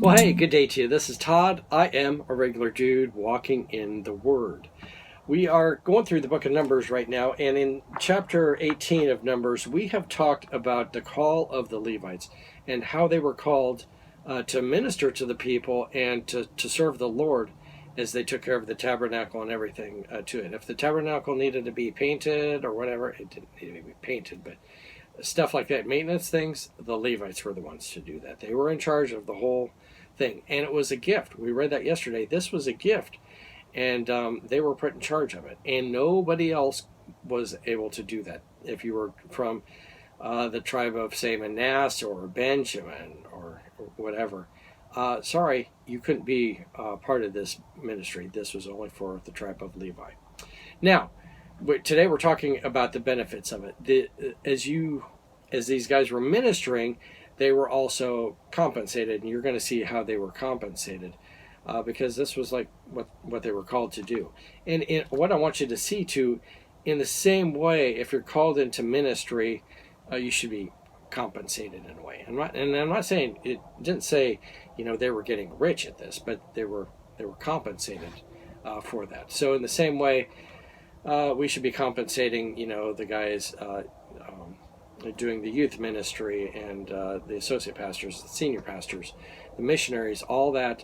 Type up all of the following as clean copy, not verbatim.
Well, hey, good day to you. This is Todd. I am a regular dude walking in the Word. We are going through the book of Numbers right now, and in chapter 18 of Numbers, we have talked about the call of the Levites and how they were called to minister to the people and to serve the Lord as they took care of the tabernacle and everything to it. If the tabernacle needed to be painted or whatever, it didn't need to be painted, but stuff like that, maintenance things, the Levites were the ones to do that. They were in charge of the whole thing, and it was a gift. We read that yesterday. This was a gift, and they were put in charge of it, and nobody else was able to do that. If you were from the tribe of, say, Manasseh or Benjamin or whatever, sorry, you couldn't be part of this ministry. This was only for the tribe of Levi. Now, today we're talking about the benefits of it. As these guys were ministering, they were also compensated, and you're going to see how they were compensated, because this was like what they were called to do. And what I want you to see too, in the same way, if you're called into ministry, you should be compensated in a way. I'm not saying, it didn't say they were getting rich at this, but they were compensated for that. So in the same way, we should be compensating the guys doing the youth ministry and the associate pastors, the senior pastors, the missionaries, all that.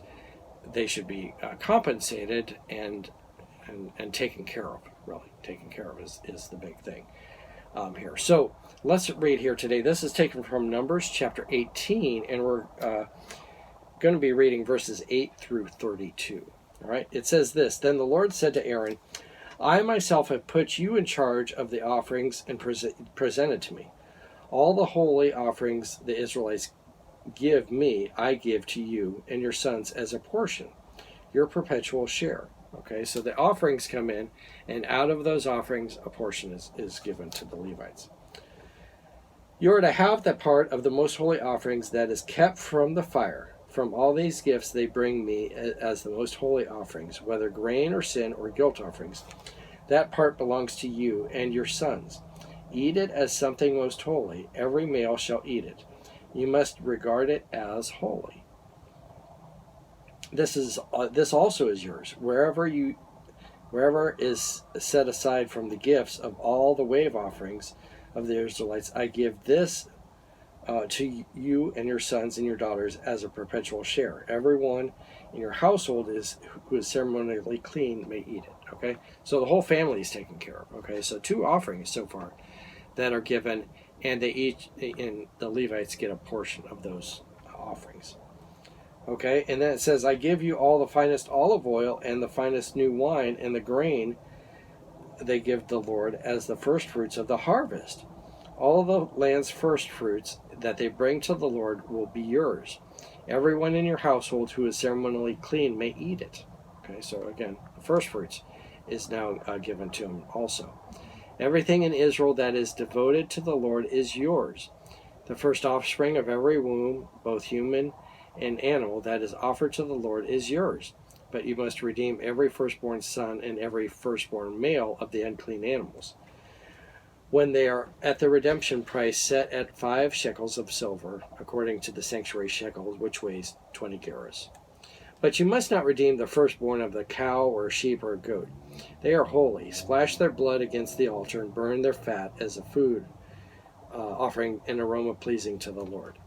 They should be compensated and taken care of. Really, taken care of is the big thing here. So let's read here today. This is taken from Numbers chapter 18, and we're going to be reading verses 8 through 32. All right, it says this: Then the Lord said to Aaron, I myself have put you in charge of the offerings and presented to me. All the holy offerings the Israelites give me, I give to you and your sons as a portion, your perpetual share. Okay, so the offerings come in, and out of those offerings, a portion is given to the Levites. You are to have that part of the most holy offerings that is kept from the fire. From all these gifts they bring me as the most holy offerings, whether grain or sin or guilt offerings. That part belongs to you and your sons. Eat it as something most holy. Every male shall eat it. You must regard it as holy. This also is yours. Wherever is set aside from the gifts of all the wave offerings of the Israelites, I give this to you and your sons and your daughters as a perpetual share. Everyone in your household who is ceremonially clean may eat it. Okay, so the whole family is taken care of. Okay, so 2 offerings so far that are given, and the Levites get a portion of those offerings. Okay, and then it says, I give you all the finest olive oil and the finest new wine, and the grain they give the Lord as the first fruits of the harvest. All the land's first fruits that they bring to the Lord will be yours. Everyone in your household who is ceremonially clean may eat it. Okay, so again, the first fruits is now given to him also. Everything in Israel that is devoted to the Lord is yours. The first offspring of every womb, both human and animal, that is offered to the Lord is yours. But you must redeem every firstborn son and every firstborn male of the unclean animals, when they are at the redemption price set at 5 shekels of silver, according to the sanctuary shekel, which weighs 20 gerahs. But you must not redeem the firstborn of the cow or sheep or goat. They are holy. Splash their blood against the altar and burn their fat as a food offering, an aroma pleasing to the Lord.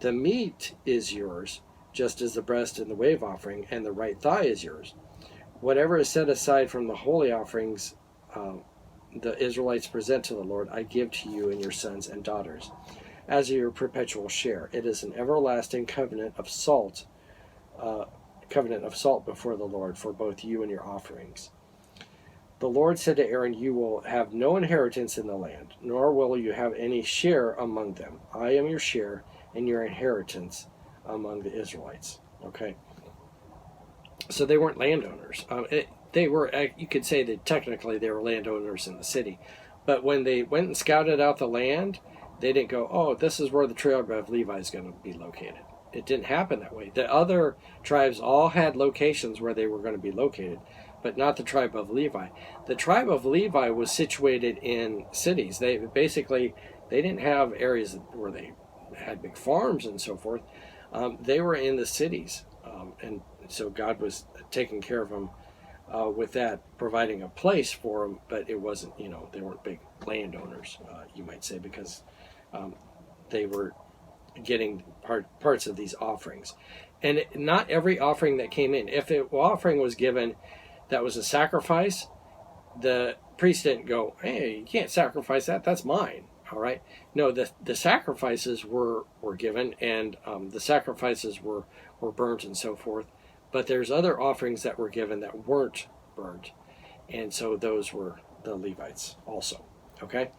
The meat is yours, just as the breast and the wave offering, and the right thigh is yours. Whatever is set aside from the holy offerings the Israelites present to the Lord, I give to you and your sons and daughters as your perpetual share. It is an everlasting covenant of salt before the Lord for both you and your offerings. The Lord said to Aaron, you will have no inheritance in the land, nor will you have any share among them. I am your share and your inheritance among the Israelites. Okay, so they weren't landowners. They were, you could say that technically they were landowners in the city, but when they went and scouted out the land, they didn't go, oh, this is where the tribe of Levi is going to be located. It didn't happen that way. The other tribes all had locations where they were going to be located, but not the tribe of Levi. The tribe of Levi was situated in cities. They didn't have areas where they had big farms and so forth. They were in the cities, and so God was taking care of them with that, providing a place for them, but it wasn't, they weren't big landowners, you might say, because they were getting parts of these offerings. And not every offering that came in, if an offering was given that was a sacrifice, the priest didn't go, hey, you can't sacrifice that, that's mine. All right. No, the sacrifices were given, and the sacrifices were burnt and so forth. But there's other offerings that were given that weren't burnt, and so those were the Levites also. Okay.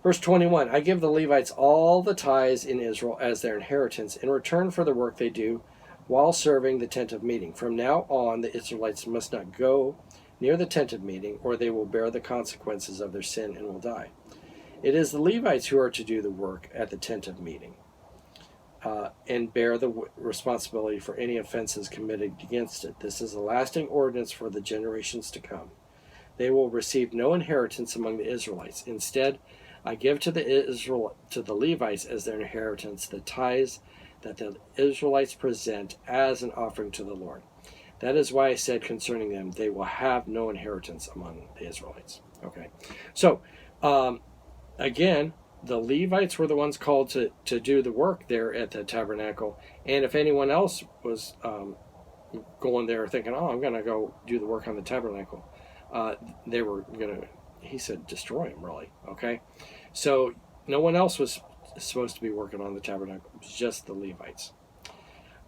Verse 21, I give the Levites all the tithes in Israel as their inheritance in return for the work they do while serving the tent of meeting. From now on, the Israelites must not go near the tent of meeting, or they will bear the consequences of their sin and will die. It is the Levites who are to do the work at the tent of meeting and bear the responsibility for any offenses committed against it. This is a lasting ordinance for the generations to come. They will receive no inheritance among the Israelites. Instead, I give to the Levites as their inheritance the tithes that the Israelites present as an offering to the Lord. That is why I said concerning them, they will have no inheritance among the Israelites. Okay, so again, the Levites were the ones called to do the work there at the tabernacle. And if anyone else was going there thinking, oh, I'm going to go do the work on the tabernacle, they were going to, he said, destroy him, really. Okay? So no one else was supposed to be working on the tabernacle. It was just the Levites.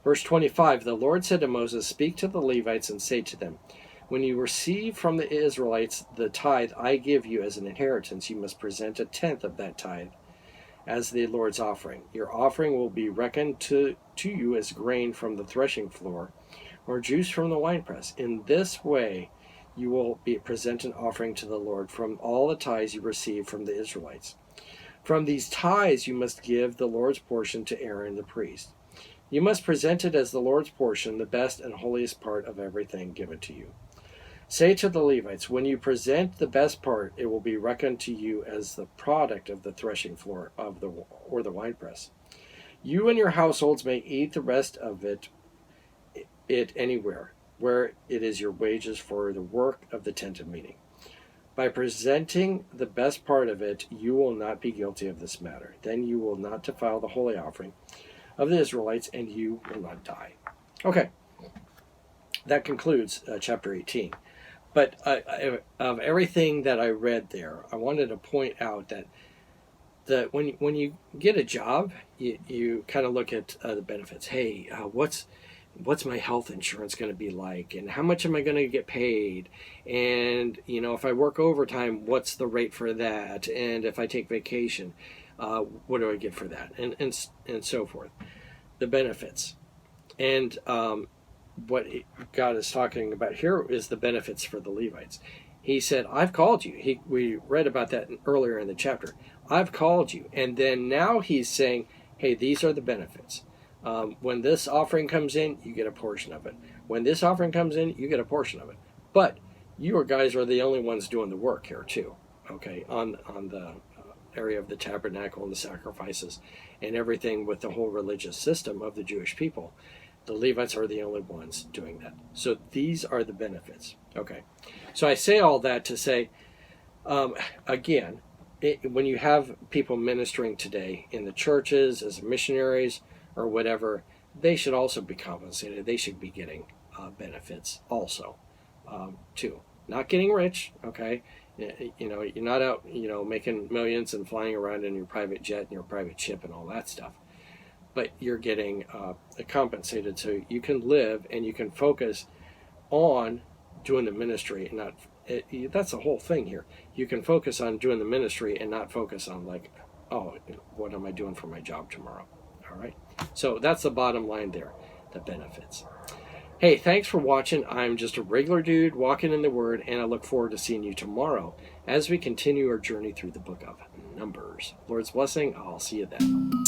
Verse 25, the Lord said to Moses, speak to the Levites and say to them, when you receive from the Israelites the tithe I give you as an inheritance, you must present a tenth of that tithe as the Lord's offering. Your offering will be reckoned to you as grain from the threshing floor or juice from the winepress. In this way you will present an offering to the Lord from all the tithes you receive from the Israelites. From these tithes you must give the Lord's portion to Aaron the priest. You must present it as the Lord's portion, the best and holiest part of everything given to you. Say to the Levites, when you present the best part, it will be reckoned to you as the product of the threshing floor or the winepress. You and your households may eat the rest of it anywhere, where it is your wages for the work of the tent of meeting. By presenting the best part of it, you will not be guilty of this matter. Then you will not defile the holy offering of the Israelites, and you will not die. Okay, that concludes chapter 18. But of everything that I read there, I wanted to point out that when you get a job, you kind of look at the benefits. Hey, what's my health insurance going to be like, and how much am I going to get paid, and if I work overtime, what's the rate for that, and if I take vacation, what do I get for that, and so forth, the benefits. And what God is talking about here is the benefits for the Levites. He said, I've called you. We read about that earlier in the chapter. I've called you. And then now he's saying, hey, these are the benefits. When this offering comes in, you get a portion of it. When this offering comes in, you get a portion of it. But you guys are the only ones doing the work here too, okay, on the area of the tabernacle and the sacrifices and everything with the whole religious system of the Jewish people. The Levites are the only ones doing that. So these are the benefits. Okay. So I say all that to say, again, when you have people ministering today in the churches as missionaries or whatever, they should also be compensated. They should be getting benefits also, too. Not getting rich, okay? You're not out, making millions and flying around in your private jet and your private ship and all that stuff. But you're getting compensated so you can live and you can focus on doing the ministry and not. That's the whole thing here. You can focus on doing the ministry and not focus on what am I doing for my job tomorrow? All right. So that's the bottom line there, the benefits. Hey, thanks for watching. I'm just a regular dude walking in the Word, and I look forward to seeing you tomorrow as we continue our journey through the book of Numbers. Lord's blessing. I'll see you then.